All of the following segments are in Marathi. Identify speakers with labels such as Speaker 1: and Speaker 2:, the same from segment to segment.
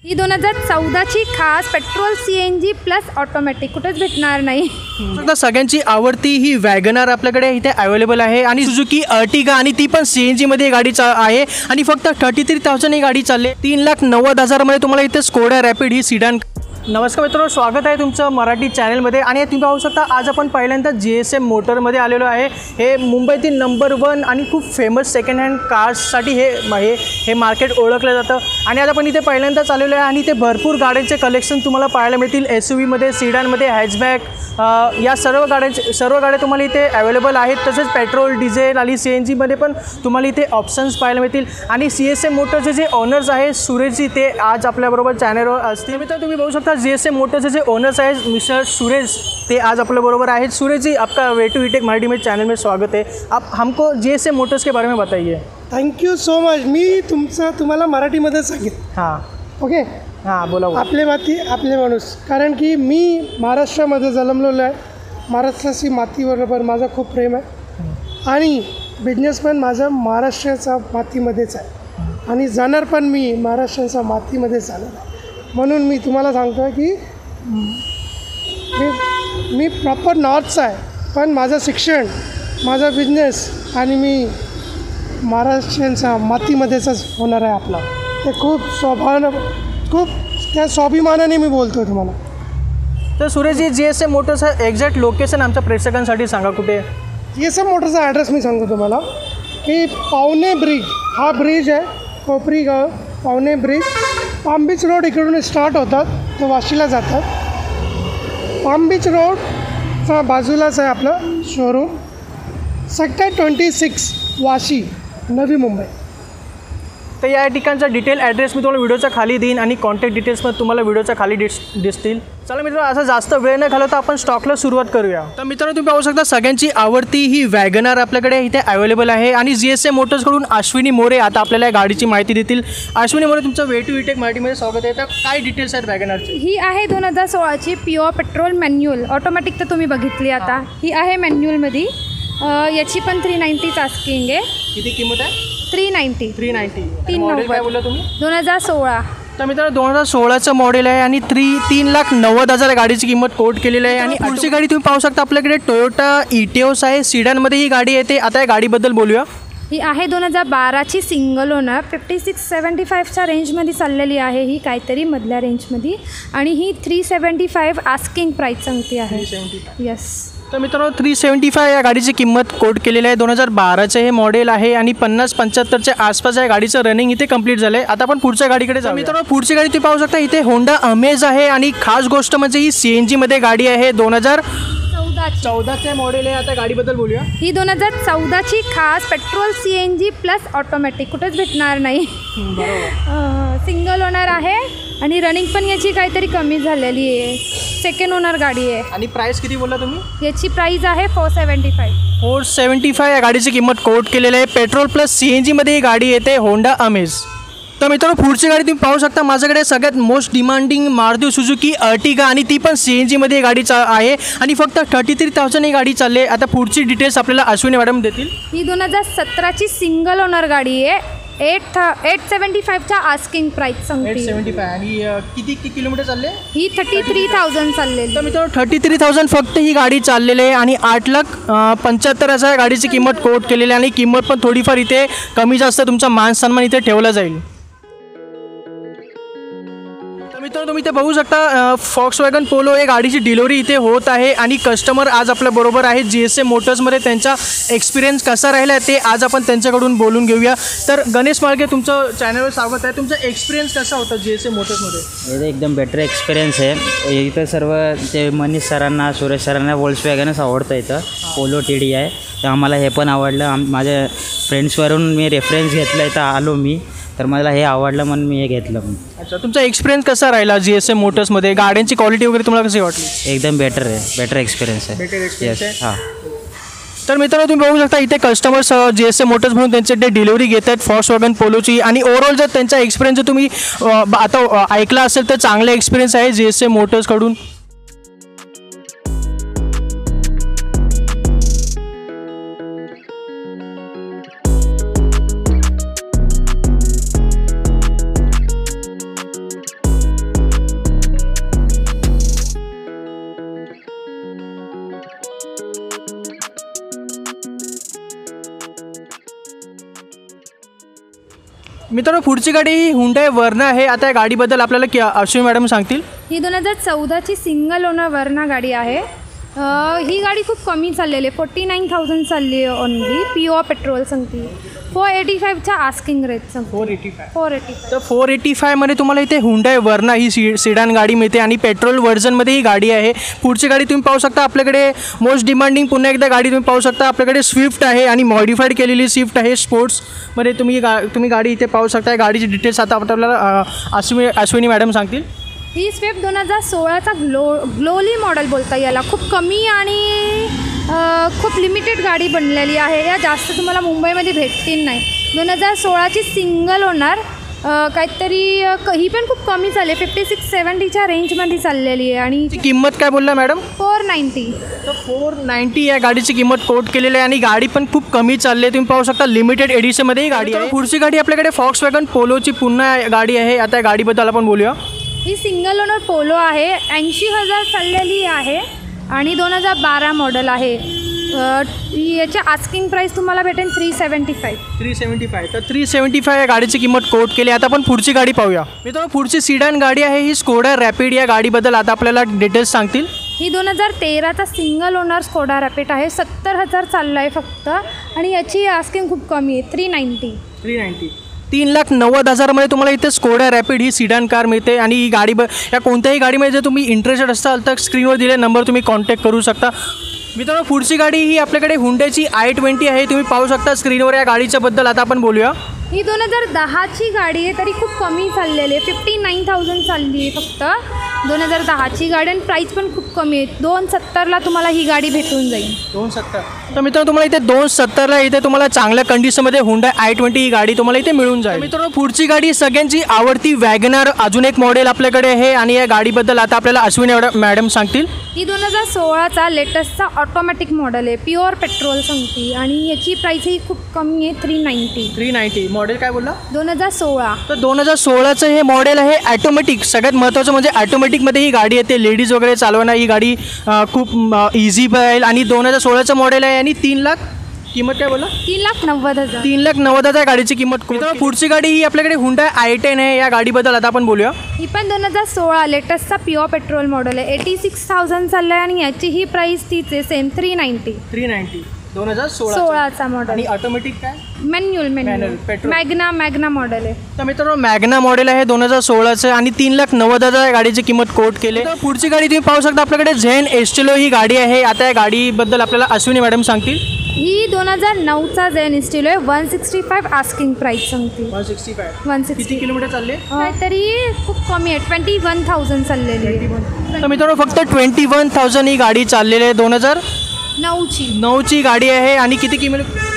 Speaker 1: ही 2014ची खास पेट्रोल CNG प्लस ऑटोमॅटिक कुठेच भेटणार नाही।
Speaker 2: आता सगळ्यांची आवडती ही वॅगनार आपल्याकडे इथे अवेलेबल आहे आणि सुझुकी अर्टिगा आणि ती पण CNG मध्ये गाडी आहे आणि फक्त 33,000 ही गाडी चालली। 3,90,000 मध्ये तुम्हाला इथे स्कोडा रॅपिड ही सिडान। नमस्कार मित्रांनो, स्वागत आहे तुमचं मराठी चॅनलमध्ये आणि तुम्ही पाहू शकता आज आपण पहिल्यांदा GSM मोटरमध्ये आलेलो आहे। हे मुंबईतील नंबर 1 आणि खूप फेमस सेकंड हँड कार्ससाठी हे मार्केट ओळखलं जातं आणि आज आपण इथे पहिल्यांदाच आलेलो आहे आणि इथे भरपूर गाड्यांचे कलेक्शन तुम्हाला पाहायला मिळतील। SUVमध्ये, सिडानमध्ये, हॅचबॅक या सर्व गाड्या तुम्हाला इथे अवेलेबल आहेत। तसेच पेट्रोल, डिझेल आणि CNGमध्ये पण तुम्हाला इथे ऑप्शन्स पाहायला मिळतील आणि GSM मोटरचे जे ओनर्स आहे सुरेशजी ते आज आपल्याबरोबर चॅनलवर असतील। मित्रांनो तुम्ही बघू शकता GSM मोटरचे जे ओनर्स आहेत मिस्टर सुरेश ते आज आपल्या बरोबर आहेत। सुरेश जी, आपका वे टू वीटेक मराठी में चैनल में स्वागत है। आप हमको GSM मोटर्स के बारे में बताइए।
Speaker 3: Thank you so much. मी तुम्हाला मराठीमध्ये सांगेन।
Speaker 2: हां
Speaker 3: ओके,
Speaker 2: हां बोला।
Speaker 3: आपले माती आपले माणूस, कारण की मी महाराष्ट्रामध्ये जन्मलेलो आहे। महाराष्ट्राची मातीबरोबर माझं खूप प्रेम आहे आणि बिझनेस पण माझा महाराष्ट्राचा मातीमध्येच आहे आणि जाणार पण मी महाराष्ट्राच्या मातीमध्येच जाणार आहे। म्हणून मी तुम्हाला सांगतो की मी प्रॉपर नॉर्थचा आहे, पण माझं शिक्षण, माझा बिझनेस आणि मी महाराष्ट्रांच्या मातीमध्येच होणार आहे आपला। ते खूप त्या स्वाभिमानाने मी बोलतो तुम्हाला।
Speaker 2: तर सुरेशजी, GSM मोटर्सचं एक्झॅक्ट लोकेशन आमच्या प्रेक्षकांसाठी सांगा कुठे।
Speaker 3: GSM मोटरचा ॲड्रेस मी सांगतो तुम्हाला की पावणे ब्रिज, हा ब्रिज आहे कोपरी गाव, पावणे ब्रिज, पाम बीच रोड इकडून स्टार्ट होतात तो वाशीला जातात। पाम बीच रोडचा बाजूलाच आहे आपलं शोरूम, सेक्टर 26 वाशी, नवी मुंबई।
Speaker 2: तर या ठिकाणचा डिटेल ॲड्रेस मी तुम्हाला व्हिडिओच्या खाली देईन आणि कॉन्टॅक्ट डिटेल्स पण तुम्हाला व्हिडिओच्या खाली दिसतील। चला मित्रांनो, असं जास्त वेळ न घालवता आपण स्टॉकला सुरुवात करूया। तर मित्रांनो तुम्ही पाहू शकता सगळ्यांची आवडती ही वॅगनार आपल्याकडे इथे अवेलेबल आहे आणि GSM मोटर्सकडून अश्विनी मोरे आता आपल्याला या गाडीची माहिती देतील। अश्विनी मोरे, तुमचं वे टू वीटेक मराठीमध्ये स्वागत आहे। तर काय डिटेल्स आहेत वॅगनारचे?
Speaker 1: ही आहे 2016ची प्युअर पेट्रोल मॅन्युअल, ऑटोमॅटिक तर तुम्ही बघितली आता। ही आहे मॅन्युअलमध्ये, याची पण 390 आस्किंग आहे।
Speaker 2: किती किंमत आहे?
Speaker 1: 390।
Speaker 2: 390। मॉडेल काय बोलला तुम्ही?
Speaker 1: 2016।
Speaker 2: तर मित्रांनो 2016चं मॉडेल आहे आणि 3,90,000 गाडीची किंमत कोट केलेली आहे आणि पुढची गाडी तुम्ही पाहू शकता आपल्याकडे टोयोटा इटिओस आहे। सिडानमध्ये ही गाडी येते। आता या गाडीबद्दल बोलूया।
Speaker 1: ही आहे 2012ची सिंगल ओनर, 56-75च्या रेंजमध्ये चाललेली आहे ही, काहीतरी मधल्या रेंजमध्ये, आणि ही 375 आस्किंग प्राईस सांगते आहे। यस।
Speaker 2: तर मित्रांनो 375 या गाडीची किंमत कोट केलेली आहे। 2012चं हे मॉडेल आहे आणि 50-75च्या आसपास या गाडीचं रनिंग इथे कंप्लीट झालं आहे। आता आपण पुढच्या गाडीकडे जाऊ। मित्रांनो पुढची गाडी तुम्ही पाहू शकता इथे होंडा अमेज आहे आणि खास गोष्ट म्हणजे ही CNGमध्ये गाडी आहे। 2014चे मॉडेल आहे। आता गाडीबद्दल बोलूया।
Speaker 1: ही 2014ची खास पेट्रोल CNG प्लस ऑटोमॅटिक कुठेच भेटणार नाही। सिंगल ओनर आहे आणि रनिंग पण याची काहीतरी कमी झालेली आहे। सेकंड ओनर गाडी आहे।
Speaker 2: आणि प्राइस किती बोलला तुम्ही?
Speaker 1: याची प्राइस आहे 475।
Speaker 2: 475 या गाडीची किंमत कोट केलेली आहे। पेट्रोल प्लस CNGमध्ये ही गाडी येते होंडा अमेज। तर मित्रांनो पुढची गाडी तुम्ही पाहू शकता माझ्याकडे सगळ्यात most demanding Maruti Suzuki Ertiga आणि ती पण CNGमध्ये गाडी आहे आणि फक्त 33,000 ही गाडी चालली आहे। आता पुढची डिटेल्स आपल्याला अश्विनी मॅडम देतील।
Speaker 1: ही 2017ची सिंगल ओनर गाडी आहे। 875च्या आस्किंग प्राइस सांगते।
Speaker 2: 875 आणि किती किलोमीटर चालले?
Speaker 1: ही 33,000 चाललेली।
Speaker 2: तर मित्रांनो 33,000 फक्त ही गाडी चाललेली आहे आणि 8,75,000 गाडीची किंमत कोट केलेली आहे आणि किंमत पण थोडीफार इथे कमी जास्त तुमचा मान सन्मान इथे ठेवला जाईल। मित्रांनो तुम्ही इथे बघू शकता फॉक्सवॅगन पोलो या गाडीची डिलिव्हरी इथे होत आहे आणि कस्टमर आज आपल्या बरोबर आहे। GSM मोटर्समध्ये त्यांचा एक्सपिरियन्स कसा राहिला आहे ते आज आपण त्यांच्याकडून बोलून घेऊया। तर गणेश माळगे, तुमचं चॅनलवर स्वागत आहे। तुमचा एक्सपिरियन्स कसा होता GSM मोटर्समध्ये?
Speaker 4: एकदम बेटर एक्सपिरियन्स आहे। इथं सर्व ते मनीष सरांना, सुरेश सरांना वोल्क्सवॅगनच आवडतं। इथं पोलो TD आहे तर आम्हाला हे पण आवडलं। माझ्या फ्रेंड्सवरून मी रेफरन्स घेतलं, इथं आलो मी तर मला हे आवडलं म्हणून मी हे घेतलं।
Speaker 2: अच्छा, तुमचा एक्सपिरियन्स कसा राहिला GSM मोटर्समध्ये? गाड्यांची क्वालिटी वगैरे तुम्हाला कशी वाटली?
Speaker 4: एकदम बेटर आहे, बेटर एक्सपिरियन्स आहे।
Speaker 2: बेटर एक्सपिरियन्स आहे।
Speaker 4: हां।
Speaker 2: तर मित्रांनो तुम्ही बघू शकता इथे कस्टमर्स GSM मोटर्स म्हणून त्यांचे ते डिलिव्हरी घेत आहेत फॉक्सवॅगन पोलोची आणि ओव्हरऑल जर त्यांचा एक्सपिरियन्स जर तुम्ही आता ऐकला असेल तर चांगला एक्सपिरियन्स आहे GSM मोटर्सकडून। मित्रांनो पुढची गाडी ही हुंडाई वर्ना आहे. आता या गाडीबद्दल आपल्याला अश्विनी मॅडम सांगतील.
Speaker 1: ही 2014ची सिंगल ओनर वर्ना गाडी आहे. ही गाडी खूप कमी चाललेली आहे, 49,000 चालली आहे ओनली. प्युअर पेट्रोल सांगते. 485च्या आस्किंग रेट सांगते. 485.
Speaker 2: तर 485मध्ये तुम्हाला इथे हुंडाई वर्ना ही सिडान गाडी मिळते आणि पेट्रोल व्हर्जनमध्ये ही गाडी आहे. पुढची गाडी तुम्ही पाहू शकता. आपल्याकडे मोस्ट डिमांडिंग पुन्हा एकदा गाडी तुम्ही पाहू शकता. आपल्याकडे स्विफ्ट आहे आणि मॉडिफाईड केलेली स्विफ्ट आहे स्पोर्ट्समध्ये. तुम्ही गाडी इथे पाहू शकता. गाडीची डिटेल्स आता आपल्याला अश्विनी मॅडम सांगतील.
Speaker 1: ही स्विफ्ट 2016चा ग्लोली मॉडेल बोलता याला. खूप कमी आणि खूप लिमिटेड गाडी बनलेली आहे. या जास्त तुम्हाला मुंबईमध्ये भेटतील नाही. 2016ची सिंगल ओनर काहीतरी ही पण खूप कमी चालली आहे. 56-70च्या रेंजमध्ये चाललेली आहे. आणि
Speaker 2: किंमत काय बोलला मॅडम?
Speaker 1: 490.
Speaker 2: तर 490 या गाडीची किंमत कोट केलेली आहे आणि गाडी पण खूप कमी चालली आहे. तुम्ही पाहू शकता लिमिटेड एडिशनमध्ये ही गाडी आहे. पुढची गाडी आपल्याकडे फॉक्सवॅगन पोलोची पुन्हा गाडी आहे. आता या गाडीबद्दल आपण बोलूया.
Speaker 1: ही सिंगल ओनर पोलो आहे. 80,000 चाललेली आहे आणि 2012 मॉडेल आहे. याच्या आस्किंग प्राईस तुम्हाला भेटेल 375.
Speaker 2: 375. तर 375 या गाडीची किंमत कोट केली. आता आपण पुढची गाडी पाहूया. मित्रांनो पुढची सिडान गाडी आहे ही स्कोडा रॅपिड. या गाडीबद्दल आता आपल्याला डिटेल्स सांगतील.
Speaker 1: ही 2013चा सिंगल ओनर स्कोडा रॅपिड आहे. 70,000 चाललं आहे फक्त आणि याची आस्किंग खूप कमी आहे. 390.
Speaker 2: 3,90,000मध्ये तुम्हाला इथे स्कोडा रॅपिड ही सिडान कार मिळते. आणि ही गाडी या कोणत्याही गाडीमध्ये जर तुम्ही इंटरेस्टेड असाल तर स्क्रीनवर दिलेला नंबर तुम्ही कॉन्टॅक्ट करू शकता. मित्रांनो पुढची गाडी ही आपल्याकडे हुंडाईची i20 आहे. तुम्ही पाहू शकता स्क्रीनवर. या गाडीच्याबद्दल आता आपण बोलूया.
Speaker 1: ही 2010ची गाडी आहे तरी खूप कमी चाललेली आहे. 59,000 चालली आहे फक्त. 2010ची गाडी आणि प्राईस पण खूप कमी आहे. 270ला तुम्हाला ही गाडी भेटून जाईल.
Speaker 2: 270. तर मित्रांनो तुम्हाला इथे 270ला इथे तुम्हाला चांगल्या कंडिशनमध्ये हुंडाई i20 ही गाडी तुम्हाला इथे मिळून जाईल. मित्रांनो पुढची गाडी सगळ्यांची आवडती वॅगनार अजून एक मॉडेल आपल्याकडे आहे आणि या गाडीबद्दल आता आपल्याला अश्विनी मॅडम सांगतील.
Speaker 1: ही 2016चा लेटेस्टचा ऑटोमॅटिक मॉडेल आहे. प्युअर पेट्रोल सांगते आणि याची प्राईस ही खूप कमी आहे. 390.
Speaker 2: मॉडेल काय बोलला?
Speaker 1: 2016.
Speaker 2: तर 2016चं हे मॉडेल आहे ॲटोमॅटिक. सगळ्यात महत्त्वाचं म्हणजे ॲटोमॅटिकमध्ये ही गाडी येते. लेडीज वगैरे चालवणं ही गाडी खूप इझी पडेल. आणि 2016चं मॉडेल आहे आणि 3 लाख किंमत काय बोला?
Speaker 1: 3,90,000.
Speaker 2: 3,90,000 गाडीची किंमत. पुढची गाडी ही आपल्याकडे हुंडाई i10 आहे. या गाडीबद्दल आता आपण बोलूया.
Speaker 1: ही पण 2016 लेटेस्टचा प्युअर पेट्रोल मॉडेल आहे. 86,000 चाललं आहे आणि याची ही प्राईस तीच आहे सेम 390. 2016चा मॉडेल.
Speaker 2: आणि ऑटोमॅटिक काय?
Speaker 1: Manual
Speaker 2: petrol.
Speaker 1: मॅग्ना मॉडेल आहे.
Speaker 2: तर मित्रांनो मॅग्ना मॉडेल आहे 2016चं आणि 3,90,000 गाडीची किंमत कोट केली. तर पुढची गाडी तुम्ही पाहू शकता. आपल्याकडे झेन एस्टेलो ही गाडी आहे. आता या गाडीबद्दल आपल्याला अश्विनी मॅडम सांगतील.
Speaker 1: ही 2009चा झेन एस्टेलो आहे. 165 आस्किंग प्राईस सांगते.
Speaker 2: 165. किती किलोमीटर चालले?
Speaker 1: तरी खूप कमी आहे. 21,000 चाललेली आहे.
Speaker 2: तर मित्रांनो फक्त 21,000 ही गाडी चाललेली आहे. 2009ची गाडी आहे. आणि किती किलोमीटर?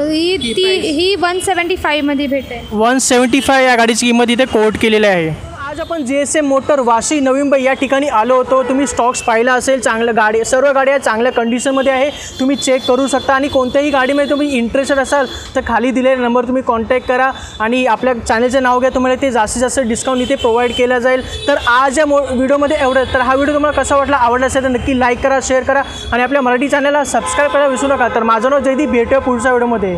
Speaker 1: ही 175मध्ये भेटेल.
Speaker 2: 175 या गाडीची किंमत इथे कोट केलेली आहे. आज आपण JSM मोटर वाशी नवी मुंबई या ठिकाणी आलो होतो. तुम्ही स्टॉक्स पाहिला असेल. चांगलं गाडी सर्व गाड्या चांगल्या कंडिशनमध्ये आहे. तुम्ही चेक करू शकता. आणि कोणत्याही गाडीमध्ये तुम्ही इंटरेस्टेड असाल तर खाली दिलेला नंबर तुम्ही कॉन्टॅक्ट करा आणि आपल्या चॅनलचं नाव घ्या. तुम्हाला ते जास्तीत जास्त डिस्काउंट इथे प्रोव्हाइड केला जाईल. तर आज या व्हिडिओमध्ये एवढं. तर हा व्हिडिओ तुम्हाला कसा वाटला? आवडला असेल तर नक्की लाईक करा, शेअर करा आणि आपल्या मराठी चॅनलला सबस्क्राईब करायला विसरू नका. तर माझं नाव जयदीप. भेटूया पुढच्या व्हिडिओमध्ये.